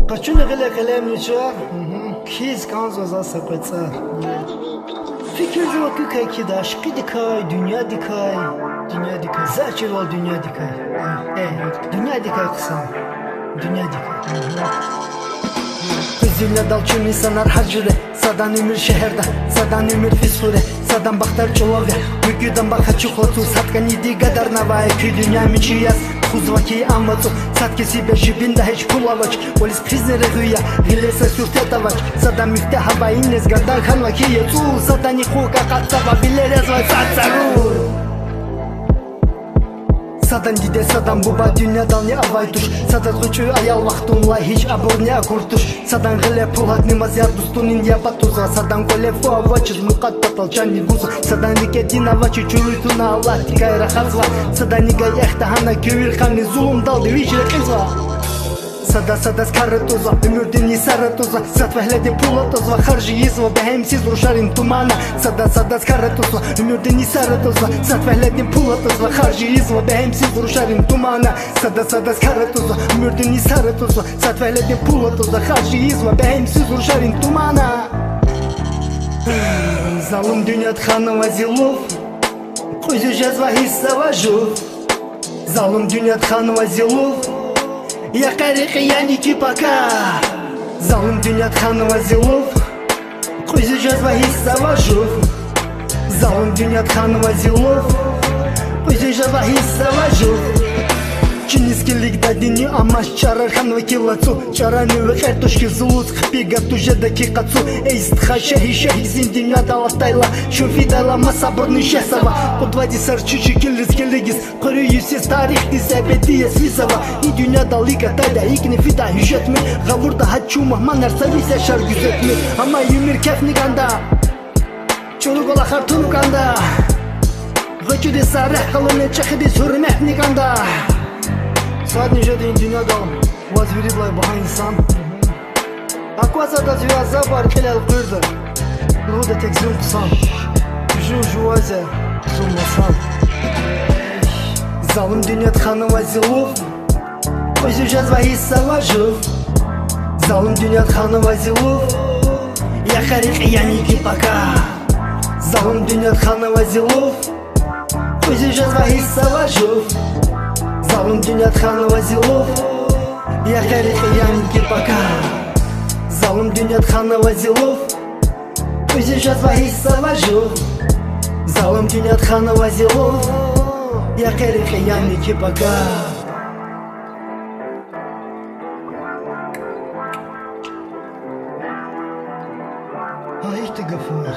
قچون غله قلم نچار کیز کانز وزاسه قطار fikir zıvakı kay ki da aşkı dikay dünya dikay zaçır ol dünya dikay dünya dikay kısam dünya dikay Kızıyla dalçın insanlar harcıre Sadan ümür şehirde Sadan ümür fisure Sadan baktar çoğavya Müküden baka çuklatu Satkan idi gadar navaya Köy dünya miçiyaz Kuzvaki amatu Satkesi beşi binde hiç kulavaç Polis kriznere güya Gilese sürte tavaç Sadan müfte havayi nezgardan kanvaki yetu Sadan yikuka katsava Bilerez vay satsaru Sadan dide sadan buba dünyadan ne avay tuş Sadan suçu ayal vaktunla hiç abur ne akurtuş Sadan gile pulat nimaz yar dustunin ya batuza Sadan kole fu avaçız mukattat alçani guza Sadan like din avaçı çürütuna Allah tikayra khazva Sadan niga yahtahana kövil khani zulum daldı vicre kızva Sada skaratuzva, ömürdün isaratuzva Satvehledin pulatuzva, harcı yizva Behemsiz ruşarin tumana Sada skaratuzva, ömürdün isaratuzva Satvehledin pulatuzva, harcı yizva Behemsiz ruşarin tumana Sada skaratuzva, ömürdün isaratuzva Satvehledin pulatuzva, harcı yizva Behemsiz ruşarin tumana Zalim dünyat khanı vazilov Kuzu jazva hissa vajov Zalim dünyat khanı vazilov Я кариқи яни ки пока Залым дунят ханова зилов Хуйзи жазва хисса важув Залым дунят ханова зилов Хуйзи жазва хисса важув Чинискилик дадини амаш чарар ханва килацу Чарани векер тушки зулут Хпига туже даки кацу Эйстха шахи зин даластайла Шуфи дайлама сабырны шесава Подвади сарчучи килис Кыры юсис тарих дисебедия свисава И dünya dalika tayda ikni fida hüjetmi Gavurda haçu mahman ersavise şar güzetmi Ama yümür kefni ganda Çoluk ola hartunu ganda Gıcı de sarih kalını çekidi sürmehni ganda Saat nice deyin dünyada Vazviriblay baha insan Akvasa da züyaza var kelel kırdı Ruhu da tek züm kusan Juvaze zulmasan Zalim dünyat khanı vazilov Özü jazva hissa vajov Zalim dünyat khanı vazilov Ya khariki yani ki paka Zalim dünyat khanı vazilov Özü jazva hissa vajov Zalim dünyat khanı vazilov Ya khariki yani ki paka Zalim dünyat khanı vazilov Özü jazva hissa vajov Zalim dünyat khanı vazilov Ya khariki yani ki paka Ай ты гафур